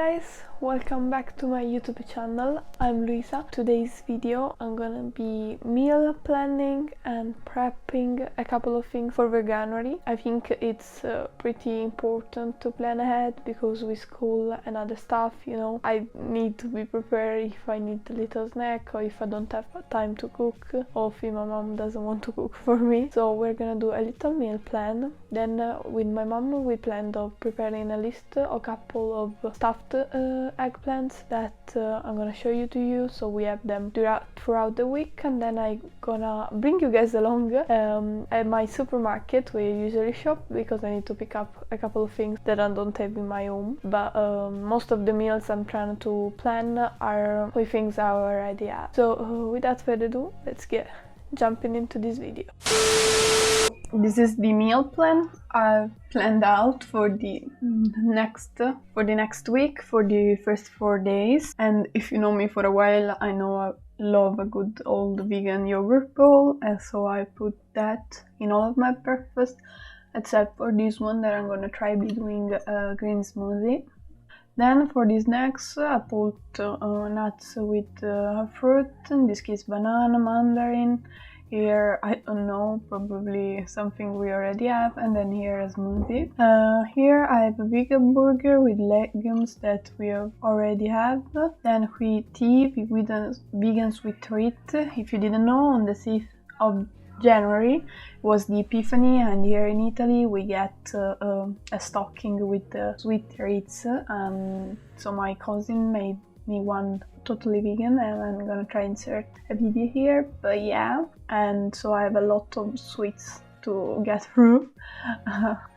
guys, welcome back to my YouTube channel. I'm Luisa. Today's video I'm gonna be meal planning and prepping a couple of things for Veganuary. I think it's pretty important to plan ahead because with school and other stuff, I need to be prepared if I need a little snack or if I don't have time to cook or if my mom doesn't want to cook for me. So we're gonna do a little meal plan. Then with my mom we planned of preparing a list, a couple of stuffed eggplants that I'm gonna show you to you, so we have them throughout the week. And then I'm gonna bring you guys along at my supermarket where I usually shop because I need to pick up a couple of things that I don't have in my home. But most of the meals I'm trying to plan are with things I already have. So without further ado, let's get jumping into this video. This is the meal plan I've planned out for the next week, for the first 4 days. And if you know me for a while, I know I love a good old vegan yogurt bowl, and so I put that in all of my breakfast except for this one that I'm gonna try be doing a green smoothie. Then for the snacks I put nuts with fruit, in this case banana, mandarin. Here, I don't know, probably something we already have, and then here a smoothie. Here I have a vegan burger with legumes that we already have. Then wheat tea, vegan sweet treat. If you didn't know, on the 6th of January was the Epiphany, and here in Italy we get a stocking with sweet treats. So my cousin made me one totally vegan, and I'm gonna try insert a video here. But yeah, and so I have a lot of sweets to get through,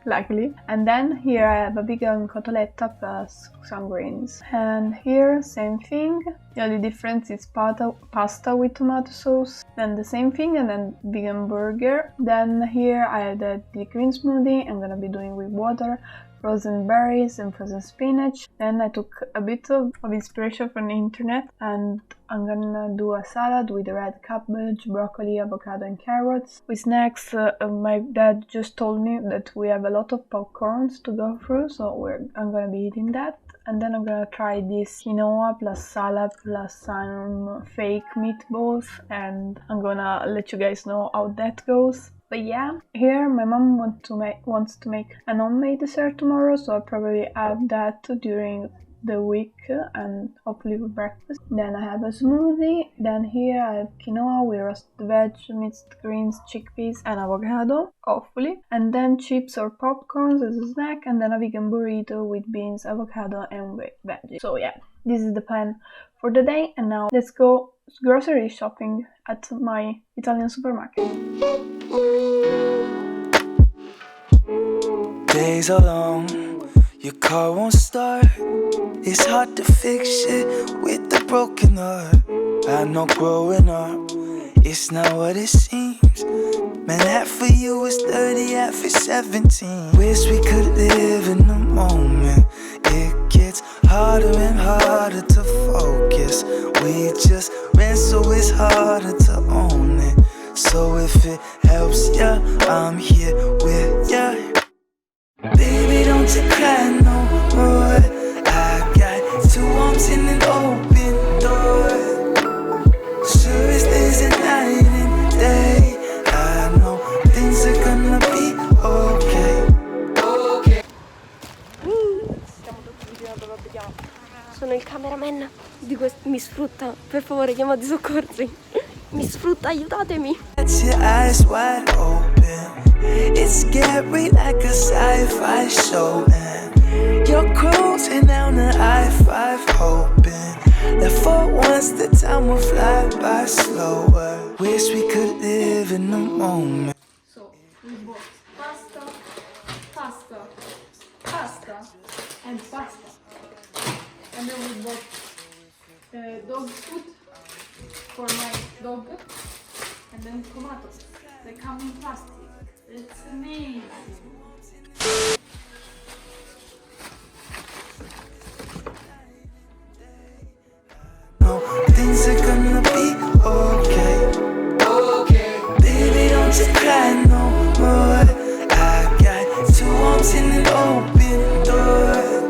luckily. And then here I have a vegan cotoletta plus some greens. And here same thing. The only difference is pasta with tomato sauce. Then the same thing, and then vegan burger. Then here I have the green smoothie I'm gonna be doing with water, frozen berries and frozen spinach. Then I took a bit of inspiration from the internet, and I'm gonna do a salad with red cabbage, broccoli, avocado and carrots. With snacks, my dad just told me that we have a lot of popcorns to go through, so I'm gonna be eating that. And then I'm gonna try this quinoa plus salad plus some fake meatballs, and I'm gonna let you guys know how that goes. But yeah, here my mom wants to make an homemade dessert tomorrow, so I'll probably have that during the week and hopefully for breakfast. Then I have a smoothie. Then here I have quinoa with roasted veg, mixed greens, chickpeas and avocado, hopefully. And then chips or popcorns as a snack, and then a vegan burrito with beans, avocado and veggies. So yeah, this is the plan for the day. And now let's go grocery shopping at my Italian supermarket. Days are long, your car won't start. It's hard to fix shit with a broken heart. I know growing up, it's not what it seems. Man, half of you is 30, half is 17. Wish we could live in the moment. It gets harder and harder to focus. We just ran, so it's harder to own it. So if it helps ya, I'm here with ya. Baby, don't you cry no more. I got 2 arms in an open door. Sure as there's a night and day, I know things are gonna be okay. Stiamo tutti girando, lo vediamo. Sono il cameraman di questo. Mi sfrutta, per favore chiamate i soccorsi. Mi sfrutta, aiutatemi. Your eyes wide open. It's scary like a sci-fi show, and you're cruising down the I-5 hoping that for once the time will fly by slower. Wish we could live in the moment. So we bought pasta, and pasta. And then we bought dog food for my dog, and then tomatoes. They come in plastic. It's amazing. No, things are gonna be okay. Okay. Baby, don't you cry no more. I got 2 arms in an open door.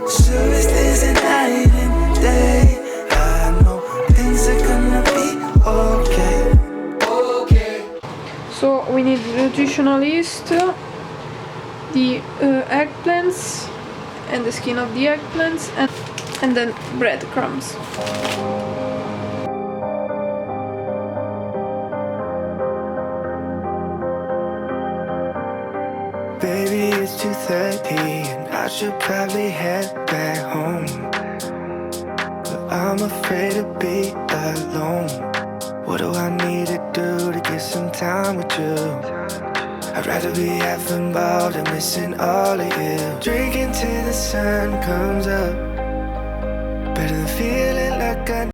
Sure as there's a night and day. I know things are gonna be okay. So we need the nutritional yeast, the eggplants and the skin of the eggplants, and then breadcrumbs. Baby, it's 2:30 and I should probably head back home, but I'm afraid to be alone. What do I need to do to get some time with you? I'd rather be half involved and missing all of you. Drinking till the sun comes up, better than feeling